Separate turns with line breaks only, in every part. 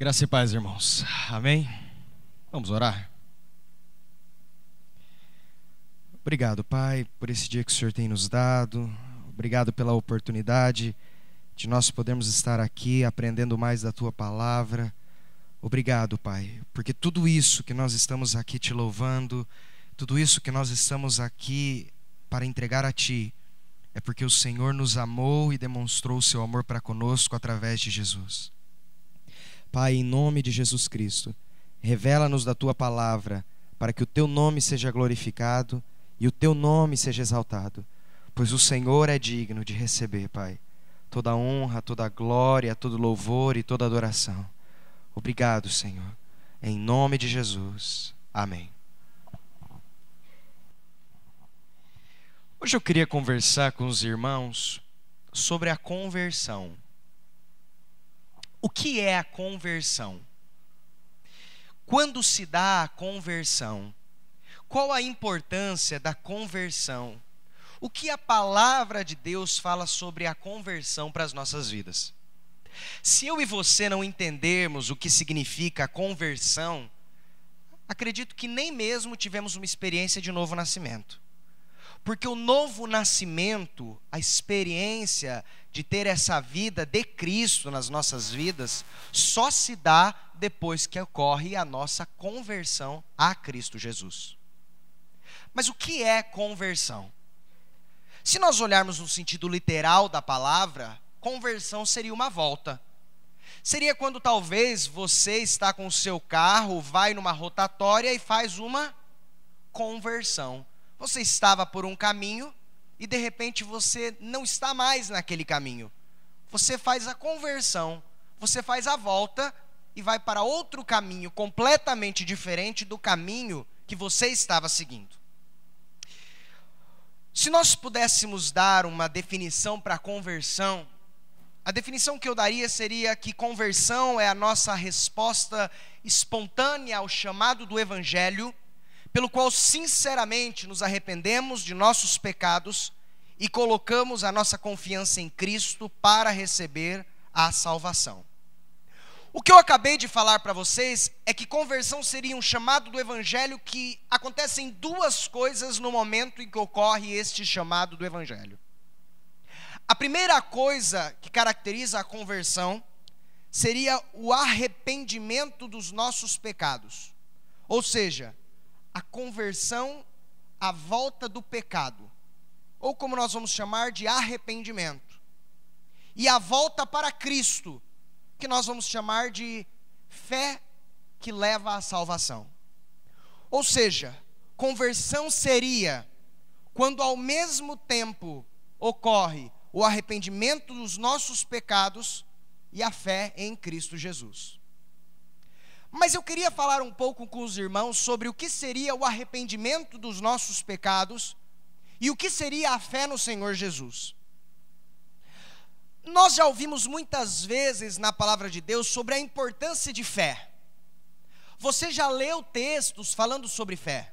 Graça e paz, irmãos. Amém? Vamos orar? Obrigado, Pai, por esse dia que o Senhor tem nos dado. Obrigado pela oportunidade de nós podermos estar aqui aprendendo mais da Tua Palavra. Obrigado, Pai, porque tudo isso que nós estamos aqui te louvando, tudo isso que nós estamos aqui para entregar a Ti, é porque o Senhor nos amou e demonstrou o Seu amor para conosco através de Jesus. Pai, em nome de Jesus Cristo, revela-nos da Tua Palavra, para que o Teu nome seja glorificado e o Teu nome seja exaltado, pois o Senhor é digno de receber, Pai, toda honra, toda glória, todo louvor e toda adoração. Obrigado, Senhor, em nome de Jesus. Amém. Hoje eu queria conversar com os irmãos sobre a conversão. O que é a conversão? Quando se dá a conversão? Qual a importância da conversão? O que a palavra de Deus fala sobre a conversão para as nossas vidas? Se eu e você não entendermos o que significa a conversão, acredito que nem mesmo tivemos uma experiência de novo nascimento. Porque o novo nascimento, a experiência de ter essa vida de Cristo nas nossas vidas, só se dá depois que ocorre a nossa conversão a Cristo Jesus. Mas o que é conversão? Se nós olharmos no sentido literal da palavra, conversão seria uma volta. Seria quando talvez você está com o seu carro, vai numa rotatória e faz uma conversão. Você estava por um caminho e de repente você não está mais naquele caminho. Você faz a conversão, você faz a volta e vai para outro caminho completamente diferente do caminho que você estava seguindo. Se nós pudéssemos dar uma definição para a conversão, a definição que eu daria seria que conversão é a nossa resposta espontânea ao chamado do Evangelho, pelo qual sinceramente nos arrependemos de nossos pecados e colocamos a nossa confiança em Cristo para receber a salvação. O que eu acabei de falar para vocês é que conversão seria um chamado do Evangelho que acontecem duas coisas no momento em que ocorre este chamado do Evangelho. A primeira coisa que caracteriza a conversão seria o arrependimento dos nossos pecados, ou seja, a conversão à volta do pecado, ou como nós vamos chamar de arrependimento, e a volta para Cristo, que nós vamos chamar de fé que leva à salvação. Ou seja, conversão seria quando ao mesmo tempo ocorre o arrependimento dos nossos pecados e a fé em Cristo Jesus. Mas eu queria falar um pouco com os irmãos sobre o que seria o arrependimento dos nossos pecados e o que seria a fé no Senhor Jesus. Nós já ouvimos muitas vezes na palavra de Deus sobre a importância de fé. Você já leu textos falando sobre fé?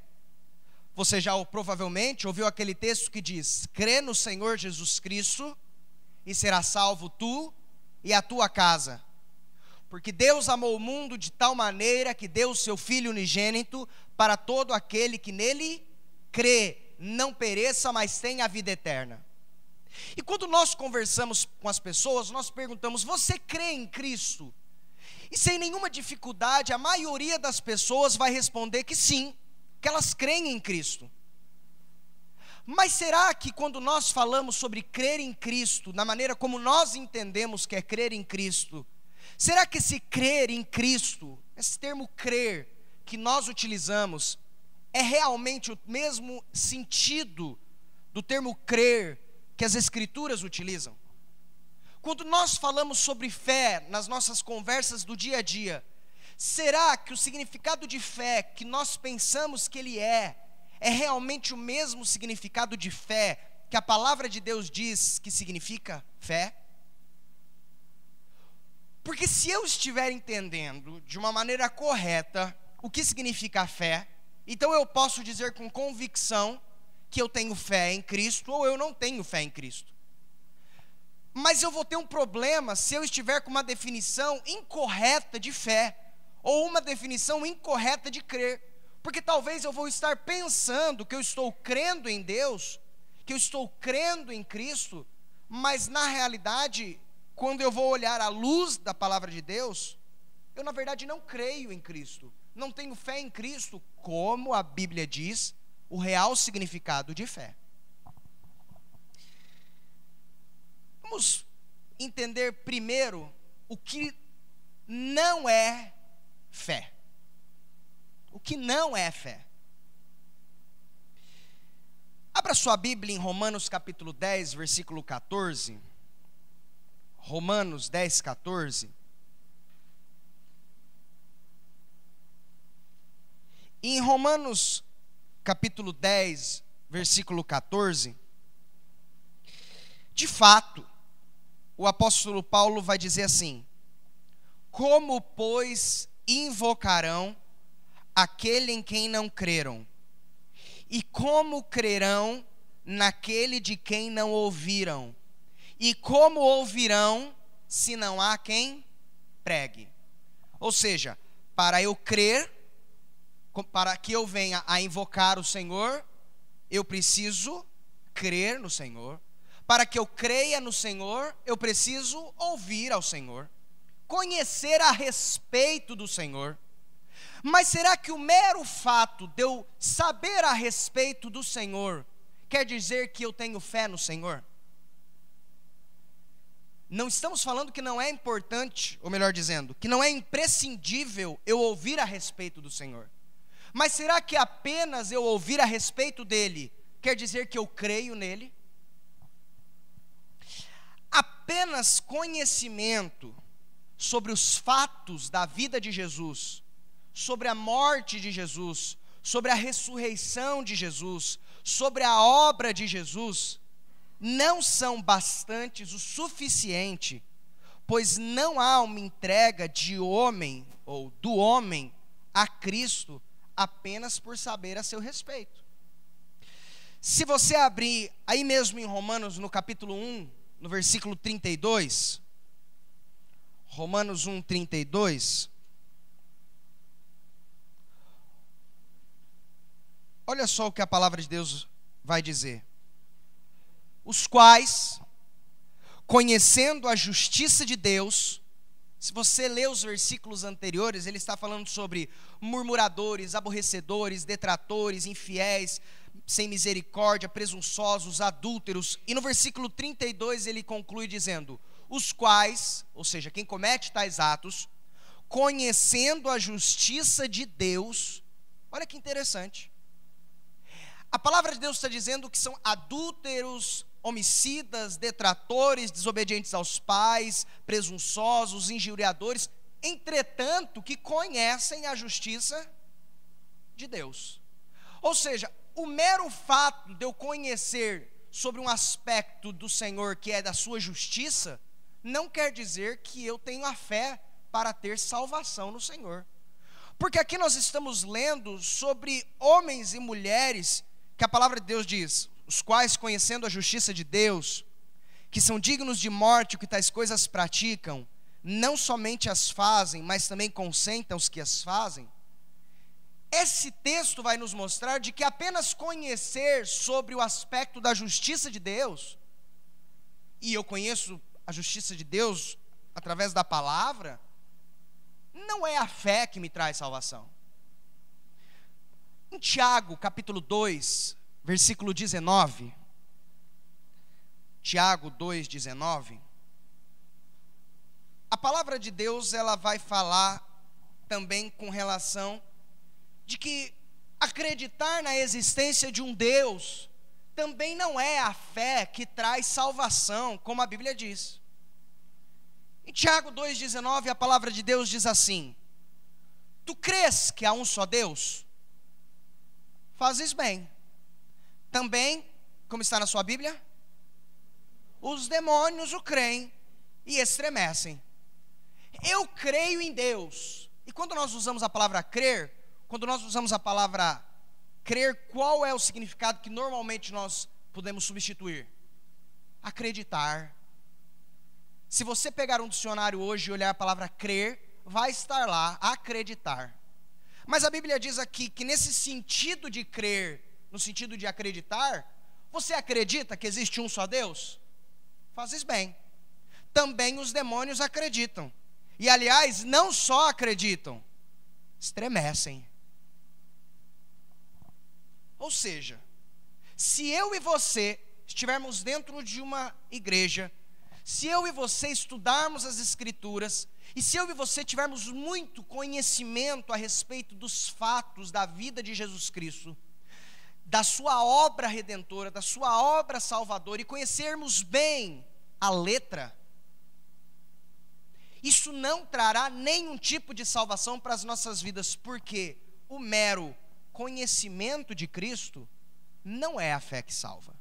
Você já provavelmente ouviu aquele texto que diz: crê no Senhor Jesus Cristo e será salvo tu e a tua casa. Porque Deus amou o mundo de tal maneira que deu o seu Filho unigênito para todo aquele que nele crê, não pereça, mas tenha a vida eterna. E quando nós conversamos com as pessoas, nós perguntamos: você crê em Cristo? E sem nenhuma dificuldade, a maioria das pessoas vai responder que sim, que elas creem em Cristo. Mas será que quando nós falamos sobre crer em Cristo, na maneira como nós entendemos que é crer em Cristo, será que esse crer em Cristo, esse termo crer que nós utilizamos, é realmente o mesmo sentido do termo crer que as Escrituras utilizam? Quando nós falamos sobre fé nas nossas conversas do dia a dia, será que o significado de fé que nós pensamos que ele é realmente o mesmo significado de fé que a palavra de Deus diz que significa fé? Porque se eu estiver entendendo de uma maneira correta o que significa fé, então eu posso dizer com convicção que eu tenho fé em Cristo ou eu não tenho fé em Cristo. Mas eu vou ter um problema se eu estiver com uma definição incorreta de fé, ou uma definição incorreta de crer. Porque talvez eu vou estar pensando que eu estou crendo em Deus, que eu estou crendo em Cristo, mas na realidade, quando eu vou olhar à luz da palavra de Deus, eu na verdade não creio em Cristo, não tenho fé em Cristo, como a Bíblia diz, o real significado de fé. Vamos entender primeiro o que não é fé. O que não é fé. Abra sua Bíblia em Romanos capítulo 10, versículo 14. Romanos 10, 14. Em Romanos capítulo 10, versículo 14, de fato, o apóstolo Paulo vai dizer assim: como, pois, invocarão aquele em quem não creram? E como crerão naquele de quem não ouviram? E como ouvirão se não há quem pregue? Ou seja, para eu crer, para que eu venha a invocar o Senhor, eu preciso crer no Senhor. Para que eu creia no Senhor, eu preciso ouvir ao Senhor, conhecer a respeito do Senhor. Mas será que o mero fato de eu saber a respeito do Senhor quer dizer que eu tenho fé no Senhor? Não estamos falando que não é importante, ou melhor dizendo, que não é imprescindível eu ouvir a respeito do Senhor. Mas será que apenas eu ouvir a respeito dele quer dizer que eu creio nele? Apenas conhecimento sobre os fatos da vida de Jesus, sobre a morte de Jesus, sobre a ressurreição de Jesus, sobre a obra de Jesus, não são bastantes o suficiente, pois não há uma entrega de homem ou do homem a Cristo apenas por saber a seu respeito. Se você abrir aí mesmo em Romanos, no capítulo 1, no versículo 32, Romanos 1, 32, olha só o que a palavra de Deus vai dizer: os quais, conhecendo a justiça de Deus. Se você ler os versículos anteriores, ele está falando sobre murmuradores, aborrecedores, detratores, infiéis, sem misericórdia, presunçosos, adúlteros. E no versículo 32 ele conclui dizendo: os quais, ou seja, quem comete tais atos, conhecendo a justiça de Deus. Olha que interessante. A palavra de Deus está dizendo que são adúlteros, homicidas, detratores, desobedientes aos pais, presunçosos, injuriadores, entretanto que conhecem a justiça de Deus. Ou seja, o mero fato de eu conhecer sobre um aspecto do Senhor que é da sua justiça, não quer dizer que eu tenho a fé para ter salvação no Senhor. Porque aqui nós estamos lendo sobre homens e mulheres que a palavra de Deus diz: os quais, conhecendo a justiça de Deus, que são dignos de morte, que tais coisas praticam, não somente as fazem, mas também consentem os que as fazem. Esse texto vai nos mostrar de que apenas conhecer sobre o aspecto da justiça de Deus, e eu conheço a justiça de Deus através da palavra, não é a fé que me traz salvação. Em Tiago, capítulo 2, versículo 19, Tiago 2, 19, a palavra de Deus ela vai falar também com relação de que acreditar na existência de um Deus também não é a fé que traz salvação, como a Bíblia diz. Em Tiago 2,19 a palavra de Deus diz assim: tu crês que há um só Deus? Fazes bem. Também, como está na sua Bíblia, os demônios o creem e estremecem. Eu creio em Deus. E quando nós usamos a palavra crer, quando nós usamos a palavra crer, qual é o significado que normalmente nós podemos substituir? Acreditar, Se você pegar um dicionário hoje e olhar a palavra crer, vai estar lá, acreditar. Mas a Bíblia diz aqui que nesse sentido de crer, no sentido de acreditar, você acredita que existe um só Deus? Fazes bem. Também os demônios acreditam. E aliás, não só acreditam, estremecem. Ou seja, se eu e você estivermos dentro de uma igreja, se eu e você estudarmos as Escrituras, e se eu e você tivermos muito conhecimento a respeito dos fatos da vida de Jesus Cristo, da sua obra redentora, da sua obra salvadora, e conhecermos bem a letra, isso não trará nenhum tipo de salvação para as nossas vidas, porque o mero conhecimento de Cristo não é a fé que salva.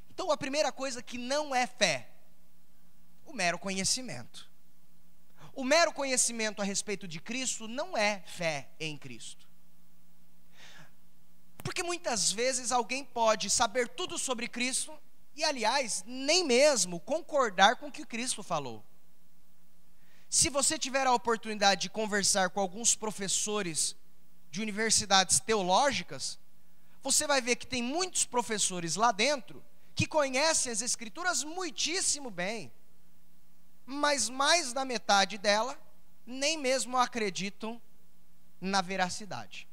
Então a primeira coisa que não é fé, o mero conhecimento. O mero conhecimento a respeito de Cristo não é fé em Cristo. Porque muitas vezes alguém pode saber tudo sobre Cristo e, aliás, nem mesmo concordar com o que Cristo falou. Se você tiver a oportunidade de conversar com alguns professores de universidades teológicas, você vai ver que tem muitos professores lá dentro que conhecem as Escrituras muitíssimo bem, mas mais da metade dela nem mesmo acreditam na veracidade.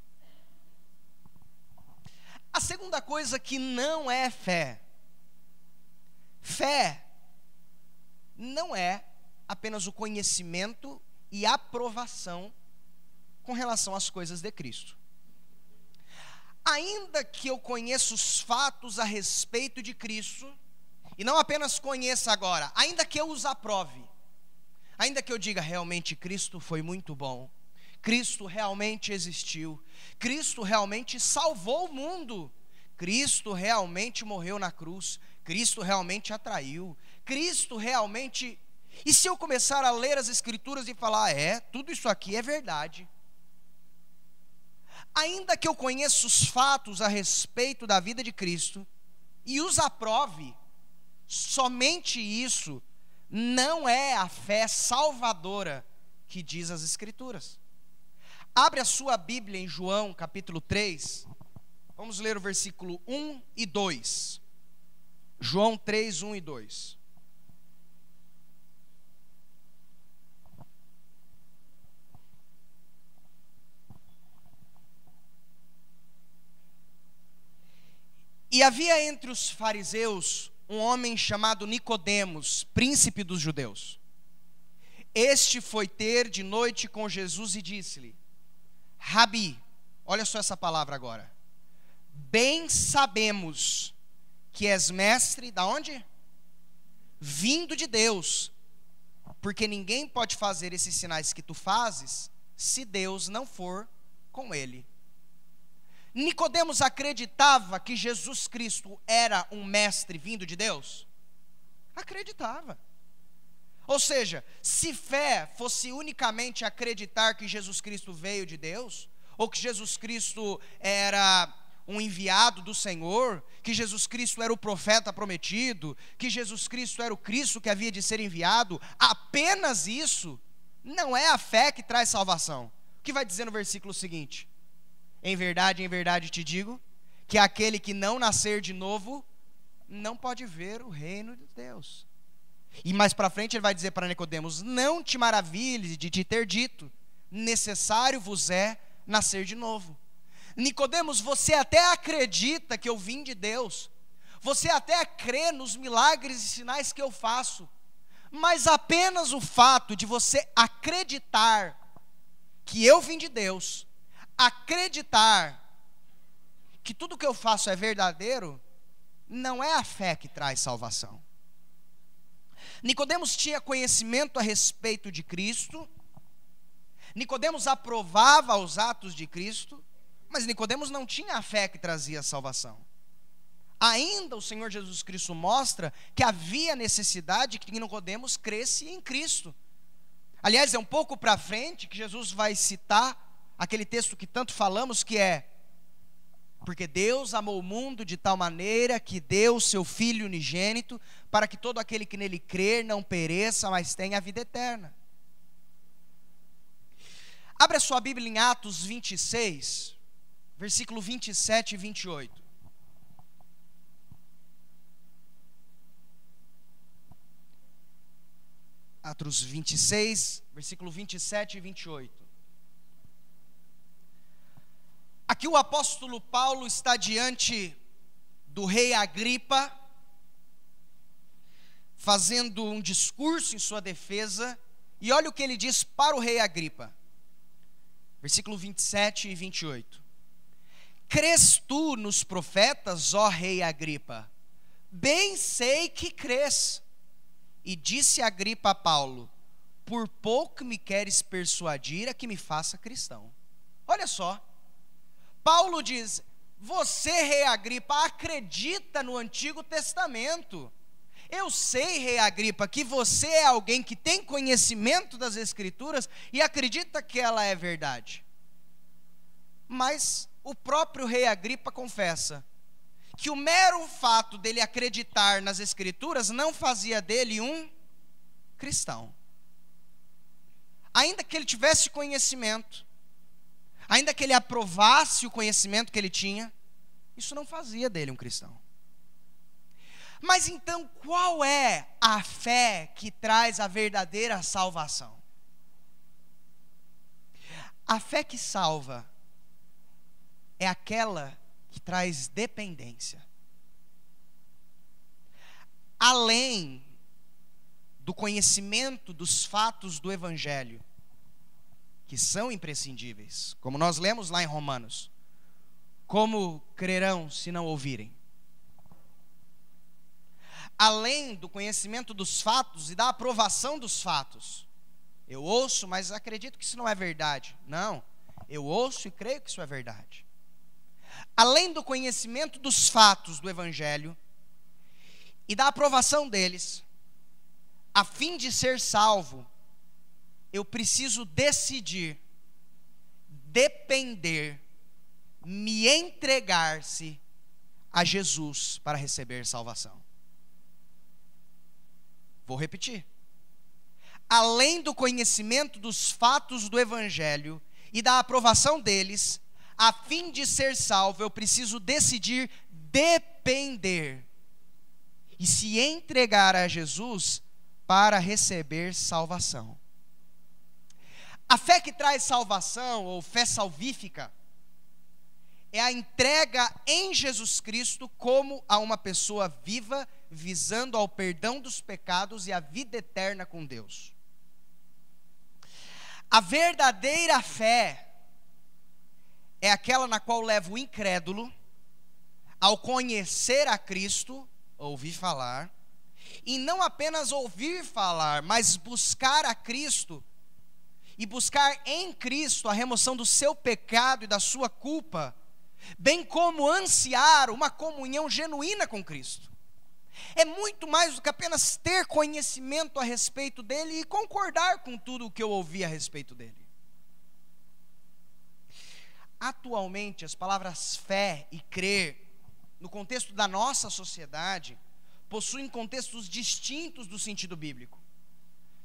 A segunda coisa que não é fé, fé não é apenas o conhecimento e aprovação com relação às coisas de Cristo. Ainda que eu conheça os fatos a respeito de Cristo, e não apenas conheça agora, ainda que eu os aprove, ainda que eu diga realmente Cristo foi muito bom, Cristo realmente existiu, Cristo realmente salvou o mundo, Cristo realmente morreu na cruz, Cristo realmente atraiu, Cristo realmente... E se eu começar a ler as Escrituras e falar, tudo isso aqui é verdade, ainda que eu conheça os fatos a respeito da vida de Cristo e os aprove, somente isso não é a fé salvadora que diz as Escrituras. Abre a sua Bíblia em João capítulo 3, vamos ler o versículo 1 e 2. João 3, 1 e 2. E havia entre os fariseus um homem chamado Nicodemos, príncipe dos judeus. Este foi ter de noite com Jesus e disse-lhe: Rabi, olha só essa palavra agora. Bem sabemos que és mestre, da onde? Vindo de Deus, porque ninguém pode fazer esses sinais que tu fazes, se Deus não for com ele. Nicodemos acreditava que Jesus Cristo era um mestre vindo de Deus? Acreditava. Ou seja, se fé fosse unicamente acreditar que Jesus Cristo veio de Deus, ou que Jesus Cristo era um enviado do Senhor, que Jesus Cristo era o profeta prometido, que Jesus Cristo era o Cristo que havia de ser enviado, apenas isso não é a fé que traz salvação. O que vai dizer no versículo seguinte? Em verdade te digo, que aquele que não nascer de novo, não pode ver o reino de Deus. E mais para frente ele vai dizer para Nicodemos: não te maravilhes de te ter dito, necessário vos é nascer de novo. Nicodemos, você até acredita que eu vim de Deus, você até crê nos milagres e sinais que eu faço, mas apenas o fato de você acreditar que eu vim de Deus, acreditar que tudo que eu faço é verdadeiro, não é a fé que traz salvação. Nicodemos tinha conhecimento a respeito de Cristo, Nicodemos aprovava os atos de Cristo, mas Nicodemos não tinha a fé que trazia salvação. Ainda o Senhor Jesus Cristo mostra que havia necessidade que Nicodemos cresce em Cristo. Aliás, é um pouco para frente que Jesus vai citar aquele texto que tanto falamos, que é: Porque Deus amou o mundo de tal maneira que deu o seu Filho unigênito, para que todo aquele que nele crer não pereça, mas tenha a vida eterna. Abra sua Bíblia em Atos 26, versículo 27 e 28. Atos 26, versículo 27 e 28. Aqui o apóstolo Paulo está diante do rei Agripa, fazendo um discurso em sua defesa, e olha o que ele diz para o rei Agripa. Versículo 27 e 28. Crês tu nos profetas, ó rei Agripa? Bem sei que crês. E disse Agripa a Paulo: por pouco me queres persuadir a que me faça cristão. Olha só, Paulo diz: você, rei Agripa, acredita no Antigo Testamento. Eu sei, rei Agripa, que você é alguém que tem conhecimento das Escrituras e acredita que ela é verdade. Mas o próprio rei Agripa confessa que o mero fato dele acreditar nas Escrituras não fazia dele um cristão. Ainda que ele tivesse conhecimento, ainda que ele aprovasse o conhecimento que ele tinha, isso não fazia dele um cristão. Mas então, qual é a fé que traz a verdadeira salvação? A fé que salva é aquela que traz dependência. Além do conhecimento dos fatos do Evangelho, que são imprescindíveis, como nós lemos lá em Romanos: como crerão se não ouvirem? Além do conhecimento dos fatos e da aprovação dos fatos, eu ouço, mas acredito que isso não é verdade. Não, eu ouço e creio que isso é verdade. Além do conhecimento dos fatos do Evangelho e da aprovação deles, a fim de ser salvo, eu preciso decidir, depender, me entregar-se a Jesus para receber salvação. Vou repetir. Além do conhecimento dos fatos do Evangelho e da aprovação deles, a fim de ser salvo, eu preciso decidir depender e se entregar a Jesus para receber salvação. A fé que traz salvação, ou fé salvífica, é a entrega em Jesus Cristo como a uma pessoa viva, visando ao perdão dos pecados e a vida eterna com Deus. A verdadeira fé é aquela na qual leva o incrédulo, ao conhecer a Cristo, ouvir falar, e não apenas ouvir falar, mas buscar a Cristo, e buscar em Cristo a remoção do seu pecado e da sua culpa, bem como ansiar uma comunhão genuína com Cristo. É muito mais do que apenas ter conhecimento a respeito dele e concordar com tudo o que eu ouvi a respeito dele. Atualmente, as palavras fé e crer, no contexto da nossa sociedade, possuem contextos distintos do sentido bíblico.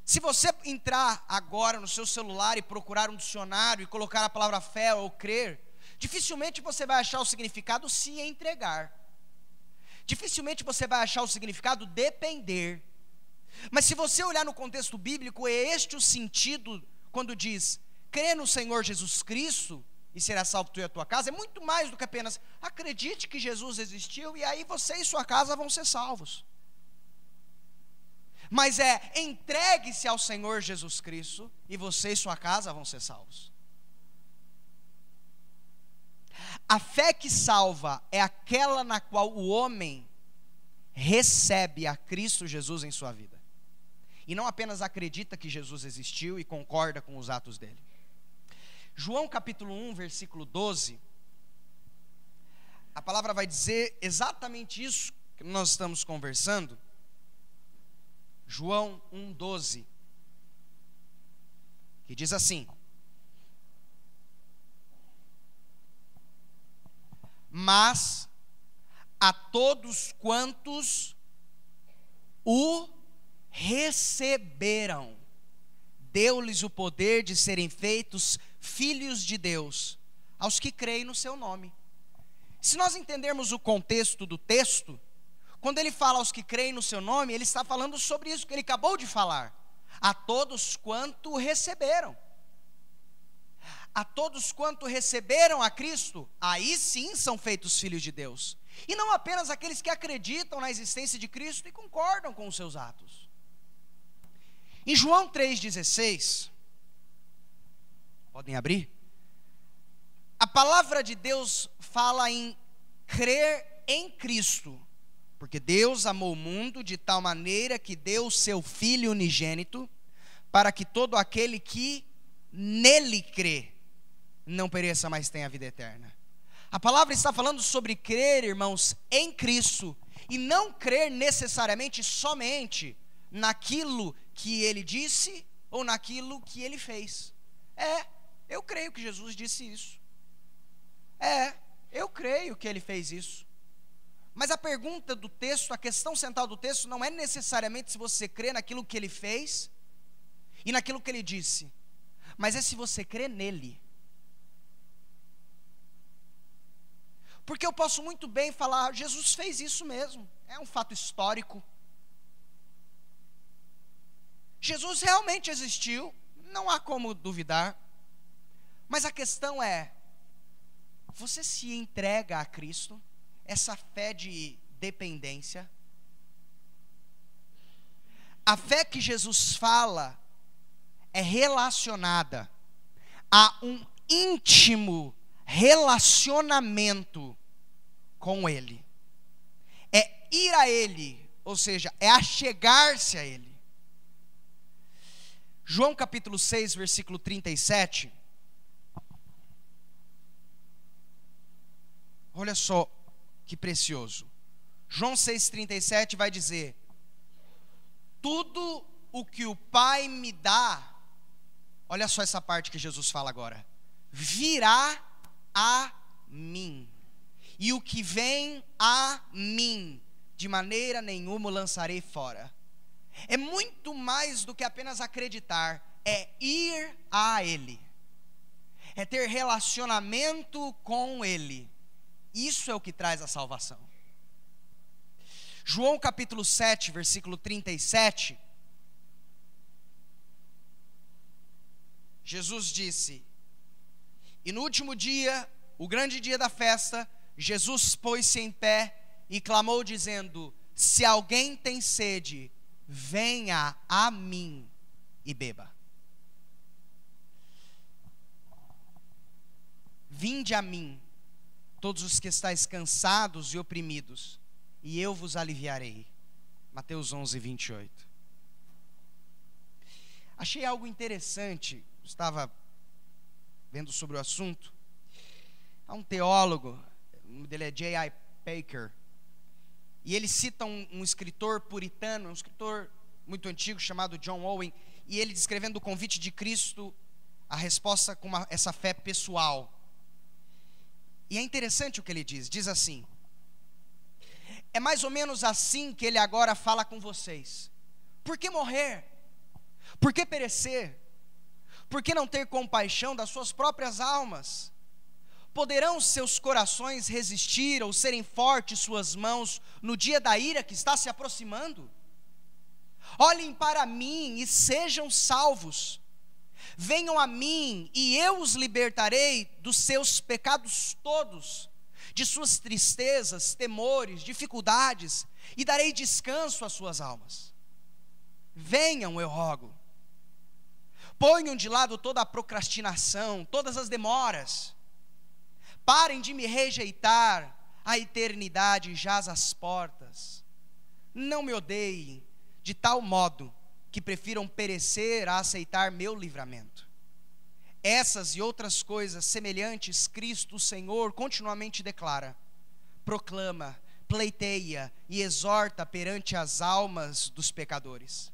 Se você entrar agora no seu celular e procurar um dicionário e colocar a palavra fé ou crer, dificilmente você vai achar o significado se entregar. Dificilmente você vai achar o significado depender. Mas se você olhar no contexto bíblico, é este o sentido quando diz: crê no Senhor Jesus Cristo e será salvo tu e a tua casa. É muito mais do que apenas acredite que Jesus existiu e aí você e sua casa vão ser salvos. Mas é entregue-se ao Senhor Jesus Cristo e você e sua casa vão ser salvos. A fé que salva é aquela na qual o homem recebe a Cristo Jesus em sua vida, e não apenas acredita que Jesus existiu e concorda com os atos dele. João capítulo 1, versículo 12, a palavra vai dizer exatamente isso que nós estamos conversando. João 1,12, que diz assim: mas a todos quantos o receberam, deu-lhes o poder de serem feitos filhos de Deus, aos que creem no seu nome. Se nós entendermos o contexto do texto, quando ele fala aos que creem no seu nome, ele está falando sobre isso que ele acabou de falar. A todos quanto receberam. A todos quanto receberam a Cristo, aí sim são feitos filhos de Deus. E não apenas aqueles que acreditam na existência de Cristo e concordam com os seus atos. Em João 3,16, podem abrir? A palavra de Deus fala em crer em Cristo, porque Deus amou o mundo de tal maneira que deu o seu Filho unigênito, para que todo aquele que nele crê, não pereça, mas tenha a vida eterna. A palavra está falando sobre crer, irmãos, em Cristo, e não crer necessariamente somente naquilo que ele disse, ou naquilo que ele fez. Eu creio que Jesus disse isso. Eu creio que ele fez isso. Mas a pergunta do texto, a questão central do texto, não é necessariamente se você crê naquilo que ele fez, e naquilo que ele disse, mas é se você crê nele. Porque eu posso muito bem falar, Jesus fez isso mesmo, é um fato histórico. Jesus realmente existiu, não há como duvidar. Mas a questão é, você se entrega a Cristo, essa fé de dependência? A fé que Jesus fala é relacionada a um íntimo relacionamento com Ele. É ir a Ele, ou seja, é achegar-se a Ele. João capítulo 6, versículo 37. Olha só que precioso. João 6,37 vai dizer: tudo o que o Pai me dá, olha só essa parte que Jesus fala agora, virá a mim, e o que vem a mim, de maneira nenhuma o lançarei fora. É muito mais do que apenas acreditar, é ir a Ele, é ter relacionamento com Ele. Isso é o que traz a salvação. João capítulo 7, versículo 37. Jesus disse: e no último dia, o grande dia da festa, Jesus pôs-se em pé e clamou dizendo: se alguém tem sede, venha a mim e beba. Vinde a mim, todos os que estáis cansados e oprimidos, e eu vos aliviarei. Mateus 11, 28. Achei algo interessante, estava vendo sobre o assunto. Há um teólogo, o nome dele é J.I. Packer, e ele cita um escritor puritano, um escritor muito antigo chamado John Owen, e ele descrevendo o convite de Cristo, a resposta com essa fé pessoal. E é interessante o que ele diz assim: é mais ou menos assim que ele agora fala com vocês. Por que morrer? Por que perecer? Por que não ter compaixão das suas próprias almas? Poderão seus corações resistir ou serem fortes suas mãos no dia da ira que está se aproximando? Olhem para mim e sejam salvos. Venham a mim e eu os libertarei dos seus pecados todos, de suas tristezas, temores, dificuldades, e darei descanso às suas almas. Venham, eu rogo. Ponham de lado toda a procrastinação, todas as demoras. Parem de me rejeitar, a eternidade jaz às portas. Não me odeiem de tal modo que prefiram perecer a aceitar meu livramento. Essas e outras coisas semelhantes Cristo, o Senhor, continuamente declara, proclama, pleiteia e exorta perante as almas dos pecadores.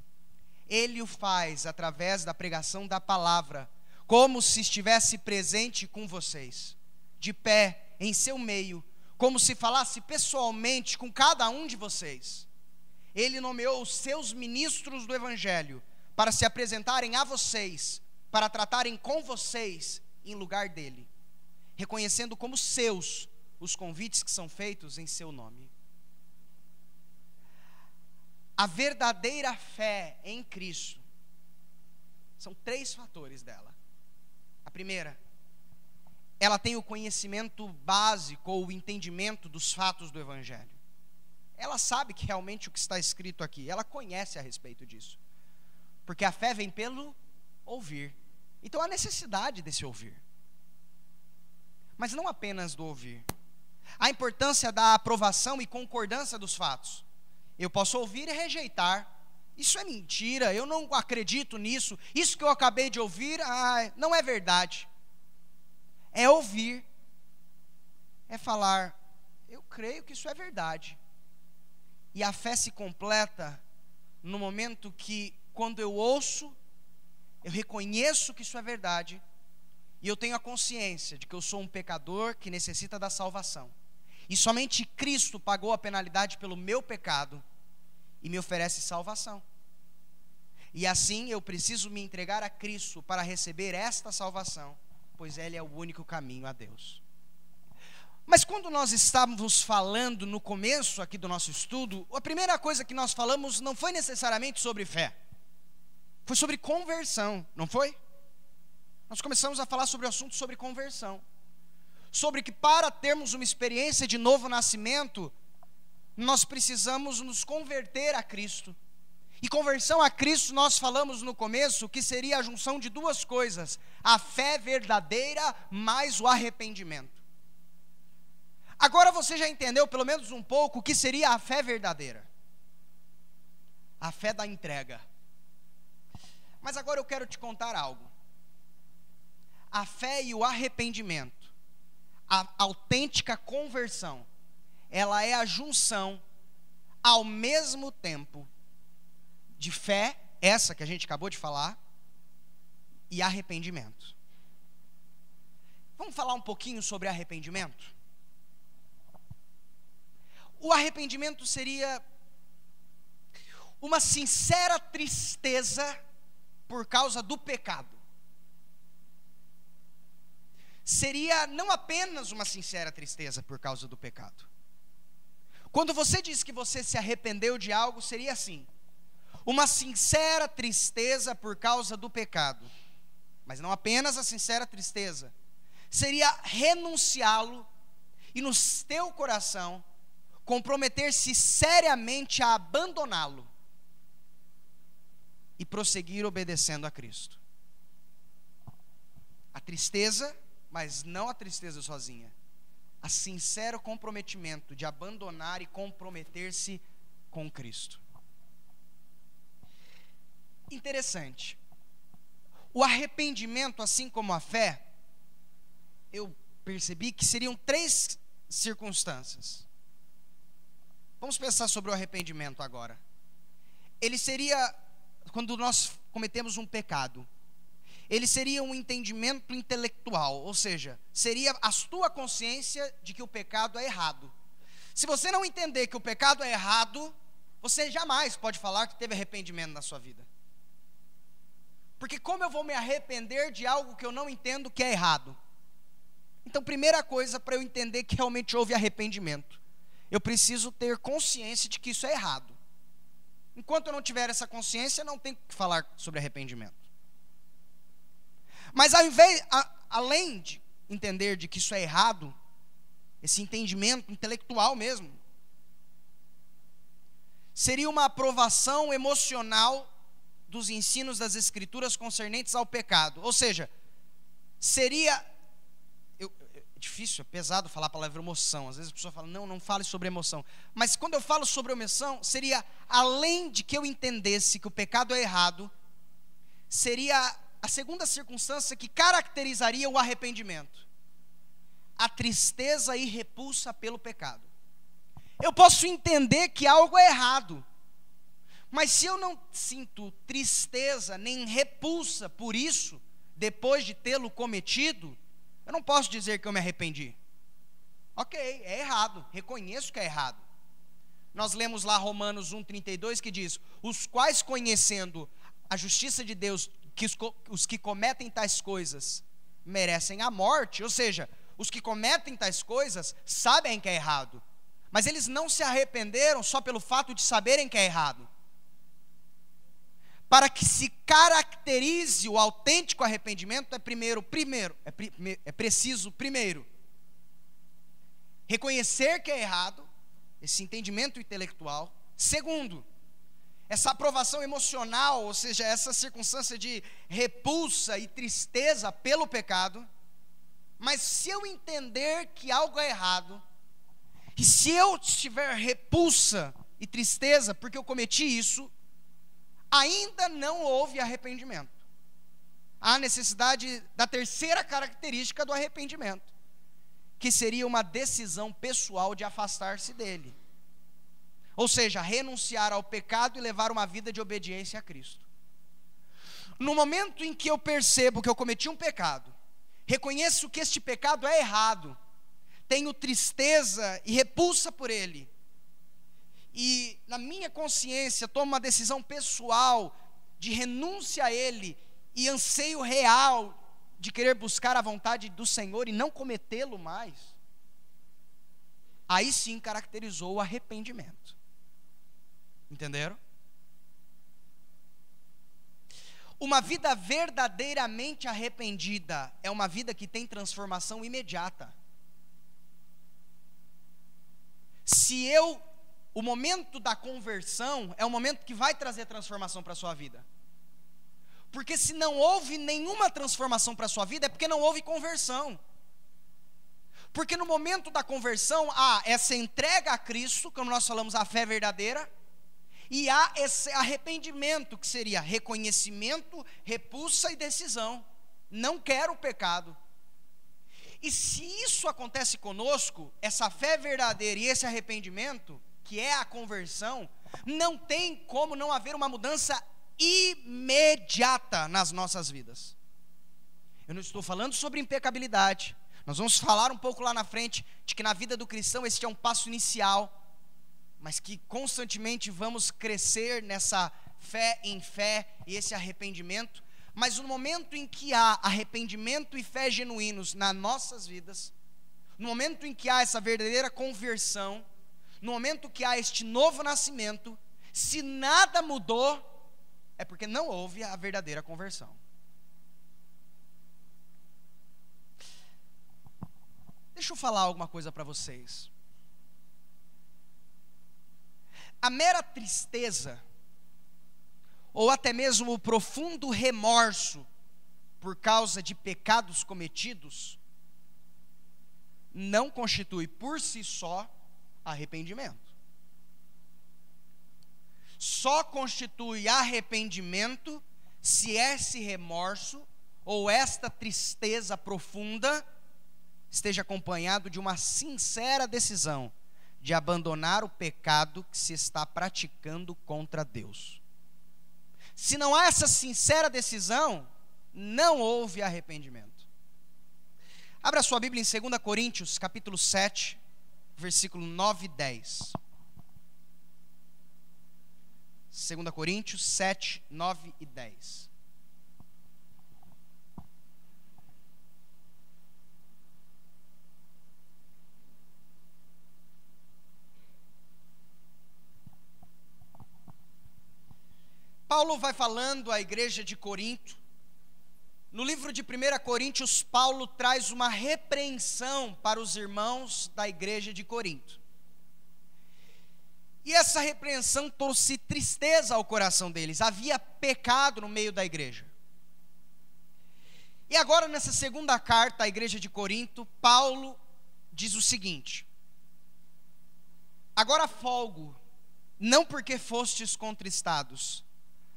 Ele o faz através da pregação da palavra, como se estivesse presente com vocês, de pé em seu meio, como se falasse pessoalmente com cada um de vocês. Ele nomeou os seus ministros do Evangelho para se apresentarem a vocês, para tratarem com vocês em lugar dele, reconhecendo como seus os convites que são feitos em seu nome. A verdadeira fé em Cristo, são 3 fatores dela. A primeira, ela tem o conhecimento básico ou o entendimento dos fatos do Evangelho. Ela sabe que realmente o que está escrito aqui, ela conhece a respeito disso. Porque a fé vem pelo ouvir. Então há necessidade desse ouvir. Mas não apenas do ouvir. A importância da aprovação e concordância dos fatos. Eu posso ouvir e rejeitar. Isso é mentira, eu não acredito nisso. Isso que eu acabei de ouvir, não é verdade. É ouvir. É falar, eu creio que isso é verdade. E a fé se completa no momento que, quando eu ouço, eu reconheço que isso é verdade, e eu tenho a consciência de que eu sou um pecador que necessita da salvação. E somente Cristo pagou a penalidade pelo meu pecado e me oferece salvação. E assim eu preciso me entregar a Cristo para receber esta salvação, pois Ele é o único caminho a Deus. Mas quando nós estávamos falando no começo aqui do nosso estudo, a primeira coisa que nós falamos não foi necessariamente sobre fé. Foi sobre conversão, não foi? Nós começamos a falar sobre o assunto sobre conversão. Sobre que para termos uma experiência de novo nascimento, nós precisamos nos converter a Cristo. E conversão a Cristo nós falamos no começo que seria a junção de 2 coisas: a fé verdadeira mais o arrependimento. Agora você já entendeu pelo menos um pouco o que seria a fé verdadeira. A fé da entrega. Mas agora eu quero te contar algo. A fé e o arrependimento, a autêntica conversão, ela é a junção ao mesmo tempo de fé, essa que a gente acabou de falar, e arrependimento. Vamos falar um pouquinho sobre arrependimento? O arrependimento seria uma sincera tristeza por causa do pecado. Seria não apenas uma sincera tristeza por causa do pecado. Quando você diz que você se arrependeu de algo, seria assim: uma sincera tristeza por causa do pecado. Mas não apenas a sincera tristeza, seria renunciá-lo e no teu coração comprometer-se seriamente a abandoná-lo e prosseguir obedecendo a Cristo. A tristeza, mas não a tristeza sozinha, a sincero comprometimento de abandonar e comprometer-se com Cristo. Interessante. O arrependimento, assim como a fé, eu percebi que seriam 3 circunstâncias. Vamos pensar sobre o arrependimento agora. Ele seria, quando nós cometemos um pecado, ele seria um entendimento intelectual, ou seja, seria a tua consciência de que o pecado é errado. Se você não entender que o pecado é errado, você jamais pode falar que teve arrependimento na sua vida. Porque como eu vou me arrepender de algo que eu não entendo que é errado? Então, primeira coisa, para eu entender que realmente houve arrependimento, eu preciso ter consciência de que isso é errado. Enquanto eu não tiver essa consciência, não tenho que falar sobre arrependimento. Mas além de entender de que isso é errado, esse entendimento intelectual mesmo, seria uma aprovação emocional dos ensinos das Escrituras concernentes ao pecado. Ou seja, seria... difícil, é pesado falar a palavra emoção. Às vezes a pessoa fala, não fale sobre emoção. Mas quando eu falo sobre emoção, seria, além de que eu entendesse que o pecado é errado, seria a segunda circunstância que caracterizaria o arrependimento: a tristeza e repulsa pelo pecado. Eu posso entender que algo é errado, mas se eu não sinto tristeza nem repulsa por isso, depois de tê-lo cometido, eu não posso dizer que eu me arrependi. Ok, é errado, reconheço que é errado. Nós lemos lá Romanos 1,32 que diz: os quais conhecendo a justiça de Deus, que os que cometem tais coisas merecem a morte. Ou seja, os que cometem tais coisas sabem que é errado, mas eles não se arrependeram só pelo fato de saberem que é errado. Para que se caracterize o autêntico arrependimento, é preciso primeiro reconhecer que é errado, esse entendimento intelectual. Segundo, essa aprovação emocional, ou seja, essa circunstância de repulsa e tristeza pelo pecado. Mas se eu entender que algo é errado, e se eu tiver repulsa e tristeza porque eu cometi isso, ainda não houve arrependimento. Há necessidade da terceira característica do arrependimento, que seria uma decisão pessoal de afastar-se dele. Ou seja, renunciar ao pecado e levar uma vida de obediência a Cristo. No momento em que eu percebo que eu cometi um pecado, reconheço que este pecado é errado, tenho tristeza e repulsa por ele, e na minha consciência tomo uma decisão pessoal de renúncia a ele, e anseio real de querer buscar a vontade do Senhor e não cometê-lo mais, aí sim caracterizou o arrependimento. Entenderam? Uma vida verdadeiramente arrependida é uma vida que tem transformação imediata. O momento da conversão é o momento que vai trazer transformação para a sua vida. Porque se não houve nenhuma transformação para a sua vida, é porque não houve conversão. Porque no momento da conversão, há essa entrega a Cristo, como nós falamos, a fé verdadeira, e há esse arrependimento, que seria reconhecimento, repulsa e decisão. Não quero o pecado. E se isso acontece conosco, essa fé verdadeira e esse arrependimento, que é a conversão, não tem como não haver uma mudança imediata nas nossas vidas. Eu não estou falando sobre impecabilidade. Nós vamos falar um pouco lá na frente de que na vida do cristão este é um passo inicial, mas que constantemente vamos crescer nessa fé em fé e esse arrependimento. Mas no momento em que há arrependimento e fé genuínos nas nossas vidas, no momento em que há essa verdadeira conversão, no momento que há este novo nascimento, se nada mudou, é porque não houve a verdadeira conversão. Deixa eu falar alguma coisa para vocês. A mera tristeza, ou até mesmo o profundo remorso por causa de pecados cometidos, não constitui por si só arrependimento. Só constitui arrependimento se esse remorso ou esta tristeza profunda esteja acompanhado de uma sincera decisão de abandonar o pecado que se está praticando contra Deus. Se não há essa sincera decisão, não houve arrependimento. Abra sua Bíblia em 2 Coríntios, capítulo 7, versículo 9 e 10. 2 Coríntios 7, 9 e 10. Paulo vai falando à igreja de Corinto. No livro de 1 Coríntios, Paulo traz uma repreensão para os irmãos da igreja de Corinto. E essa repreensão trouxe tristeza ao coração deles. Havia pecado no meio da igreja. E agora, nessa segunda carta à igreja de Corinto, Paulo diz o seguinte: agora folgo, não porque fostes contristados,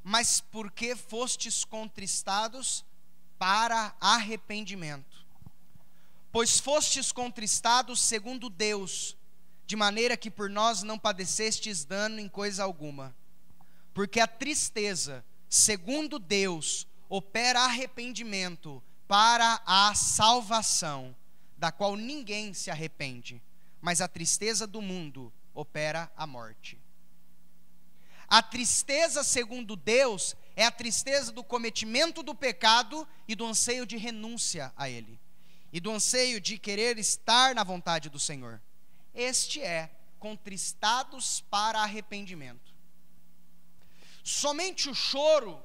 mas porque fostes contristados para arrependimento. Pois fostes contristados segundo Deus, de maneira que por nós não padecestes dano em coisa alguma. Porque a tristeza, segundo Deus, opera arrependimento para a salvação, da qual ninguém se arrepende, mas a tristeza do mundo opera a morte. A tristeza, segundo Deus, é a tristeza do cometimento do pecado e do anseio de renúncia a ele, e do anseio de querer estar na vontade do Senhor. Este é contristados para arrependimento. Somente o choro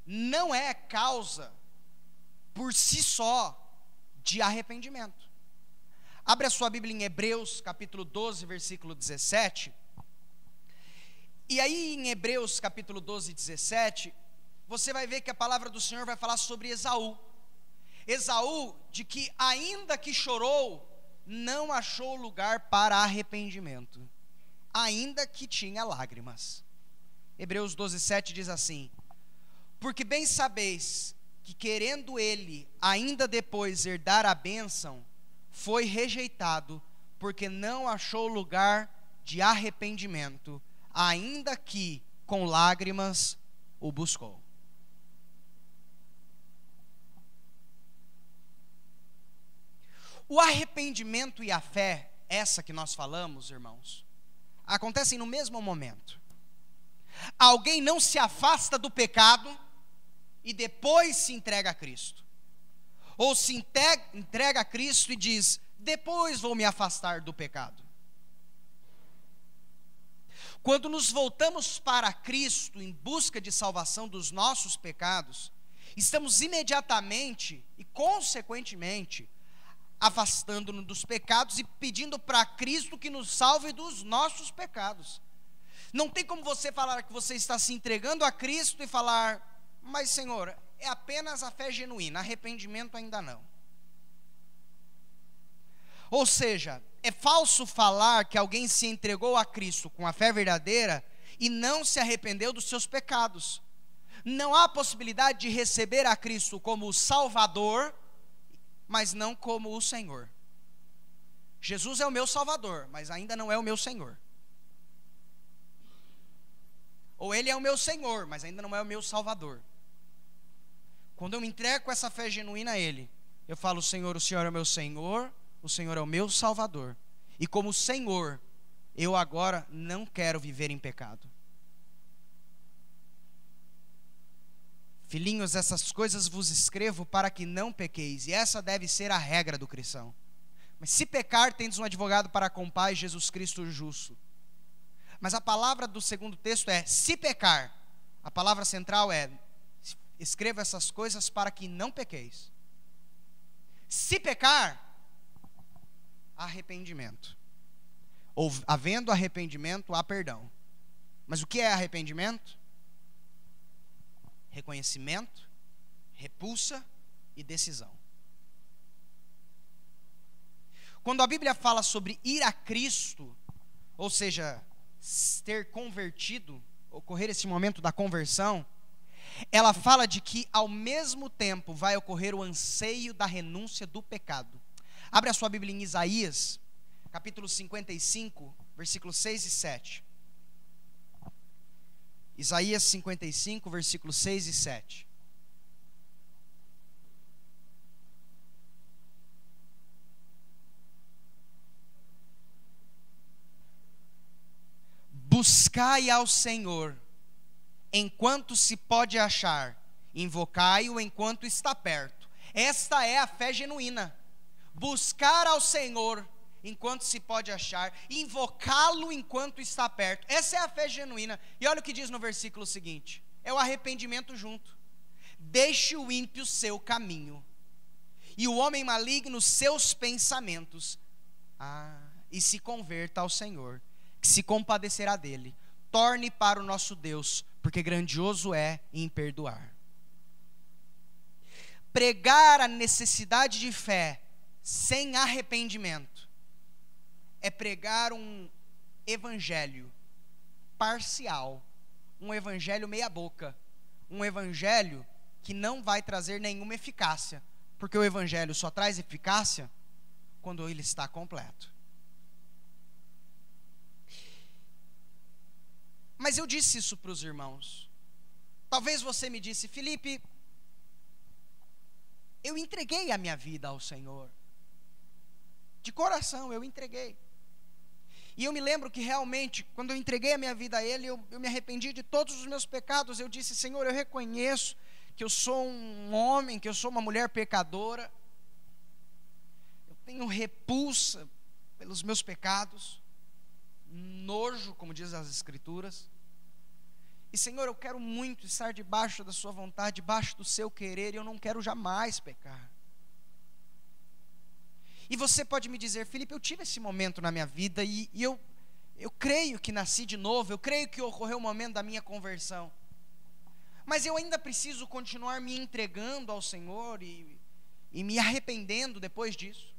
não é causa por si só de arrependimento. Abre a sua Bíblia em Hebreus, capítulo 12, versículo 17. E aí em Hebreus, capítulo 12, 17, você vai ver que a palavra do Senhor vai falar sobre Esaú. Esaú, de que ainda que chorou, não achou lugar para arrependimento, ainda que tinha lágrimas. Hebreus 12, 7 diz assim: porque bem sabeis que querendo ele ainda depois herdar a bênção, foi rejeitado, porque não achou lugar de arrependimento, ainda que com lágrimas o buscou. O arrependimento e a fé, essa que nós falamos, irmãos, acontecem no mesmo momento. Alguém não se afasta do pecado e depois se entrega a Cristo. Ou se entrega a Cristo e diz: depois vou me afastar do pecado. Quando nos voltamos para Cristo em busca de salvação dos nossos pecados, estamos imediatamente e consequentemente afastando-nos dos pecados e pedindo para Cristo que nos salve dos nossos pecados. Não tem como você falar que você está se entregando a Cristo e falar: mas Senhor, é apenas a fé genuína, arrependimento ainda não. Ou seja, é falso falar que alguém se entregou a Cristo com a fé verdadeira e não se arrependeu dos seus pecados. Não há possibilidade de receber a Cristo como o Salvador, mas não como o Senhor. Jesus é o meu Salvador, mas ainda não é o meu Senhor. Ou Ele é o meu Senhor, mas ainda não é o meu Salvador. Quando eu me entrego com essa fé genuína a Ele, eu falo: Senhor, o Senhor é o meu Senhor, o Senhor é o meu Salvador. E como Senhor, eu agora não quero viver em pecado. Filhinhos, essas coisas vos escrevo para que não pequeis, e essa deve ser a regra do cristão. Mas se pecar, tendes um advogado para com o Pai, Jesus Cristo o justo. Mas a palavra do segundo texto é: se pecar. A palavra central é: escreva essas coisas para que não pequeis. Se pecar, arrependimento. Ou havendo arrependimento, há perdão. Mas o que é arrependimento? Reconhecimento, repulsa e decisão. Quando a Bíblia fala sobre ir a Cristo, ou seja, ter convertido, ocorrer esse momento da conversão, ela fala de que ao mesmo tempo vai ocorrer o anseio da renúncia do pecado. Abre a sua Bíblia em Isaías, capítulo 55, versículos 6 e 7. Isaías 55, versículos 6 e 7. Buscai ao Senhor enquanto se pode achar, invocai-o enquanto está perto. Esta é a fé genuína. Buscar ao Senhor enquanto se pode achar, invocá-lo enquanto está perto. Essa é a fé genuína. E olha o que diz no versículo seguinte: é o arrependimento junto. Deixe o ímpio seu caminho, e o homem maligno seus pensamentos, e se converta ao Senhor, que se compadecerá dele. Torne para o nosso Deus, porque grandioso é em perdoar. Pregar a necessidade de fé sem arrependimento é pregar um evangelho parcial, um evangelho meia boca, um evangelho que não vai trazer nenhuma eficácia, porque o evangelho só traz eficácia quando ele está completo. Mas eu disse isso para os irmãos. Talvez você me disse: Felipe, eu entreguei a minha vida ao Senhor. De coração, eu entreguei. E eu me lembro que realmente, quando eu entreguei a minha vida a Ele, eu me arrependi de todos os meus pecados. Eu disse: Senhor, eu reconheço que eu sou um homem, que eu sou uma mulher pecadora. Eu tenho repulsa pelos meus pecados, nojo, como diz as Escrituras. E Senhor, eu quero muito estar debaixo da sua vontade, debaixo do seu querer, e eu não quero jamais pecar. E você pode me dizer: Felipe, eu tive esse momento na minha vida e eu creio que nasci de novo, eu creio que ocorreu o momento da minha conversão, mas eu ainda preciso continuar me entregando ao Senhor e me arrependendo depois disso.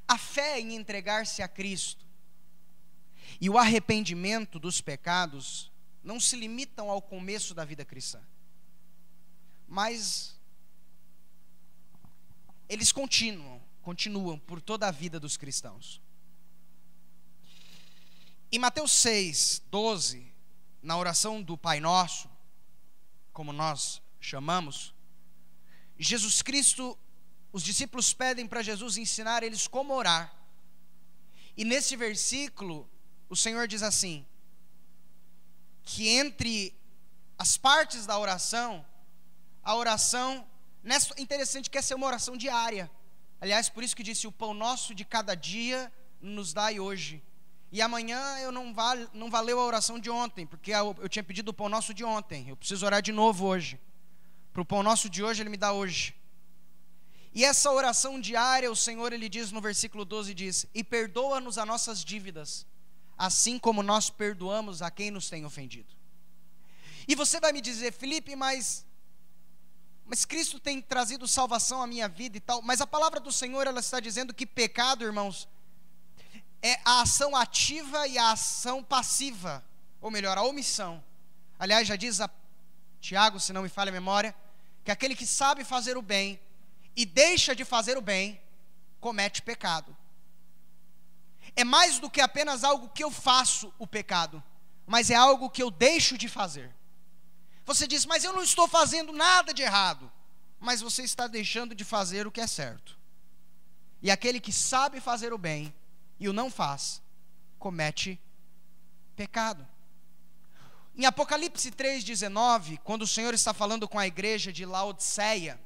A fé em entregar-se a Cristo e o arrependimento dos pecados não se limitam ao começo da vida cristã, mas eles continuam por toda a vida dos cristãos. Em Mateus 6, 12, na oração do Pai Nosso, como nós chamamos, Jesus Cristo, os discípulos pedem para Jesus ensinar eles como orar. E nesse versículo, o Senhor diz assim, que entre as partes da oração, a oração, interessante que essa é uma oração diária. Aliás, por isso que disse: o pão nosso de cada dia nos dai hoje. E amanhã eu não valeu a oração de ontem, porque eu tinha pedido o pão nosso de ontem. Eu preciso orar de novo hoje. Para o pão nosso de hoje, Ele me dá hoje. E essa oração diária, o Senhor, Ele diz no versículo 12, diz: e perdoa-nos as nossas dívidas, assim como nós perdoamos a quem nos tem ofendido. E você vai me dizer: Felipe, mas Cristo tem trazido salvação à minha vida e tal. Mas a palavra do Senhor, ela está dizendo que pecado, irmãos, é a ação ativa e a ação passiva, ou melhor, a omissão. Aliás, já diz Tiago, se não me falha a memória, que aquele que sabe fazer o bem e deixa de fazer o bem, comete pecado. É mais do que apenas algo que eu faço o pecado, mas é algo que eu deixo de fazer. Você diz: mas eu não estou fazendo nada de errado. Mas você está deixando de fazer o que é certo. E aquele que sabe fazer o bem e o não faz, comete pecado. Em Apocalipse 3,19, quando o Senhor está falando com a igreja de Laodiceia,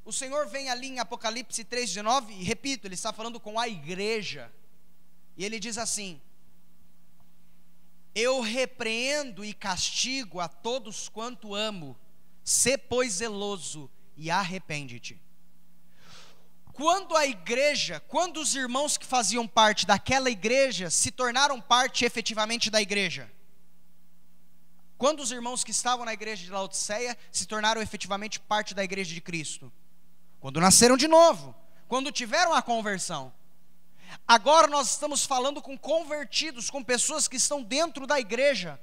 o Senhor vem ali em Apocalipse 3,19, e repito, Ele está falando com a igreja, e Ele diz assim: eu repreendo e castigo a todos quanto amo, sê pois zeloso e arrepende-te. Quando a igreja, quando os irmãos que faziam parte daquela igreja se tornaram parte efetivamente da igreja? Quando os irmãos que estavam na igreja de Laodiceia se tornaram efetivamente parte da igreja de Cristo? Quando nasceram de novo, quando tiveram a conversão. Agora nós estamos falando com convertidos, com pessoas que estão dentro da igreja.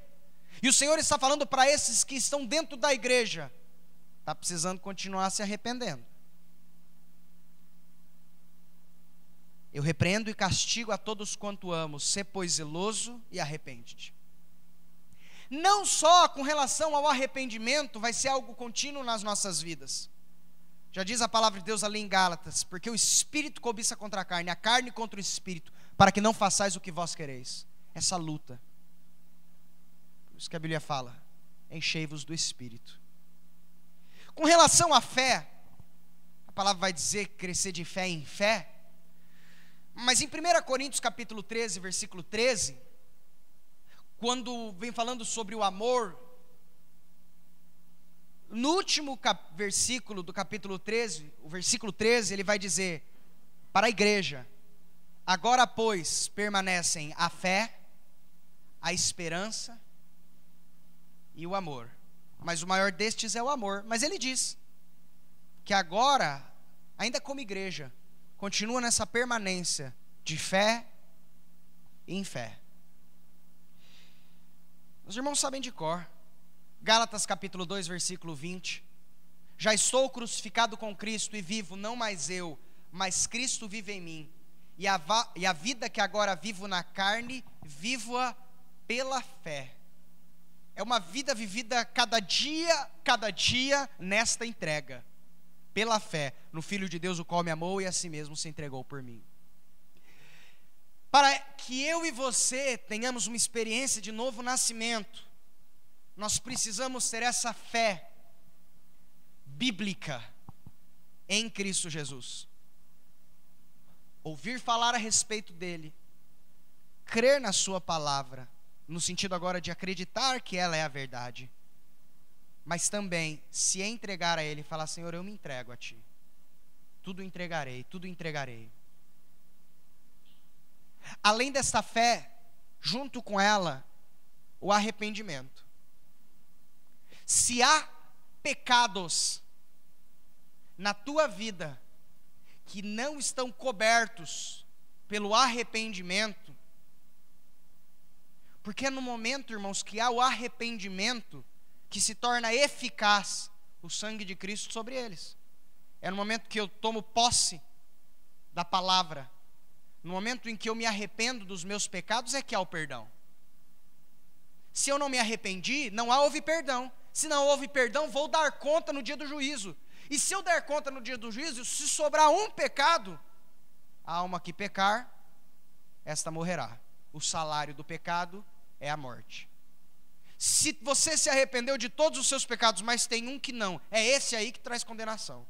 E o Senhor está falando para esses que estão dentro da igreja: está precisando continuar se arrependendo. Eu repreendo e castigo a todos quanto amo, sê pois zeloso e arrepende-te. Não só com relação ao arrependimento vai ser algo contínuo nas nossas vidas. Já diz a palavra de Deus ali em Gálatas: porque o espírito cobiça contra a carne contra o espírito, para que não façais o que vós quereis. Essa luta. Por isso que a Bíblia fala: enchei-vos do espírito. Com relação à fé, a palavra vai dizer crescer de fé em fé. Mas em 1 Coríntios capítulo 13, versículo 13, quando vem falando sobre o amor, no último versículo do capítulo 13, o versículo 13, ele vai dizer para a igreja: agora pois permanecem a fé, a esperança e o amor, mas o maior destes é o amor. Mas ele diz que agora, ainda como igreja, continua nessa permanência de fé em fé. Os irmãos sabem de cor Gálatas capítulo 2, versículo 20. Já estou crucificado com Cristo e vivo, não mais eu, mas Cristo vive em mim. E a vida que agora vivo na carne, vivo-a pela fé. É uma vida vivida cada dia nesta entrega. pela fé no Filho de Deus, o qual me amou e a si mesmo se entregou por mim. Para que eu e você tenhamos uma experiência de novo nascimento, nós precisamos ter essa fé bíblica em Cristo Jesus. Ouvir falar a respeito dele, crer na sua palavra, no sentido agora de acreditar que ela é a verdade, mas também se entregar a ele e falar: Senhor, eu me entrego a ti, tudo entregarei, tudo entregarei. Além desta fé, junto com ela, o arrependimento. Se há pecados na tua vida que não estão cobertos pelo arrependimento, porque é no momento, irmãos, que há o arrependimento que se torna eficaz o sangue de Cristo sobre eles. É no momento que eu tomo posse da palavra, no momento em que eu me arrependo dos meus pecados, é que há o perdão. Se eu não me arrependi, não houve perdão. Se não houve perdão, vou dar conta no dia do juízo. E se eu der conta no dia do juízo, se sobrar um pecado, a alma que pecar, esta morrerá. O salário do pecado é a morte. Se você se arrependeu de todos os seus pecados, mas tem um que não, é esse aí que traz condenação.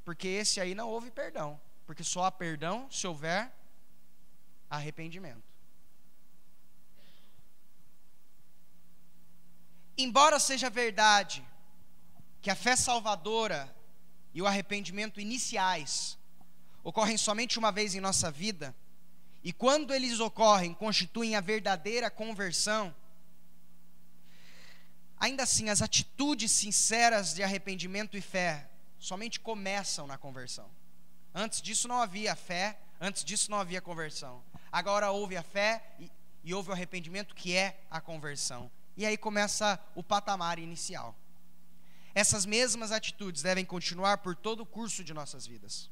Porque esse aí não houve perdão. Porque só há perdão se houver arrependimento. Embora seja verdade que a fé salvadora e o arrependimento iniciais ocorrem somente uma vez em nossa vida, e quando eles ocorrem, constituem a verdadeira conversão, ainda assim, as atitudes sinceras de arrependimento e fé somente começam na conversão. Antes disso não havia fé, antes disso não havia conversão. Agora houve a fé e houve o arrependimento, que é a conversão. E aí começa o patamar inicial. Essas mesmas atitudes devem continuar por todo o curso de nossas vidas.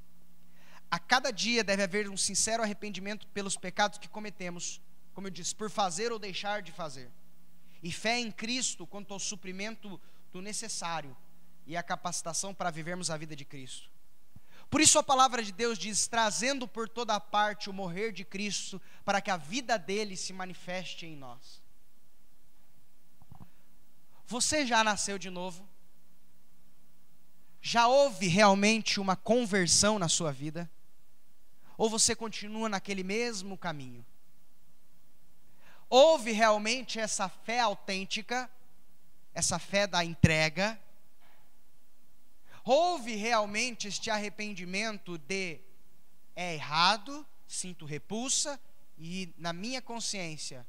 A cada dia deve haver um sincero arrependimento pelos pecados que cometemos, como eu disse, por fazer ou deixar de fazer. E fé em Cristo quanto ao suprimento do necessário e a capacitação para vivermos a vida de Cristo. Por isso a palavra de Deus diz: trazendo por toda parte o morrer de Cristo, para que a vida dele se manifeste em nós. Você já nasceu de novo? Já houve realmente uma conversão na sua vida? Ou você continua naquele mesmo caminho? Houve realmente essa fé autêntica, essa fé da entrega? Houve realmente este arrependimento de é errado, sinto repulsa e na minha consciência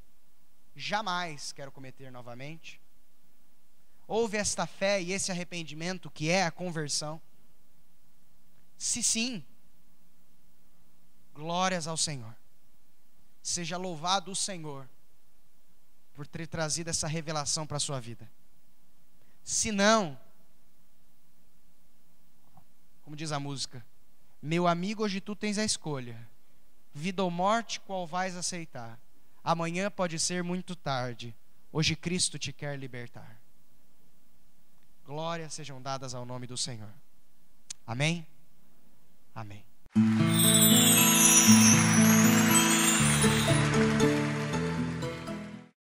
jamais quero cometer novamente? Houve esta fé e esse arrependimento que é a conversão? Se sim, glórias ao Senhor. Seja louvado o Senhor por ter trazido essa revelação para a sua vida. Se não, como diz a música: meu amigo, hoje tu tens a escolha, vida ou morte, qual vais aceitar? Amanhã pode ser muito tarde, hoje Cristo te quer libertar. Glórias sejam dadas ao nome do Senhor. Amém? Amém.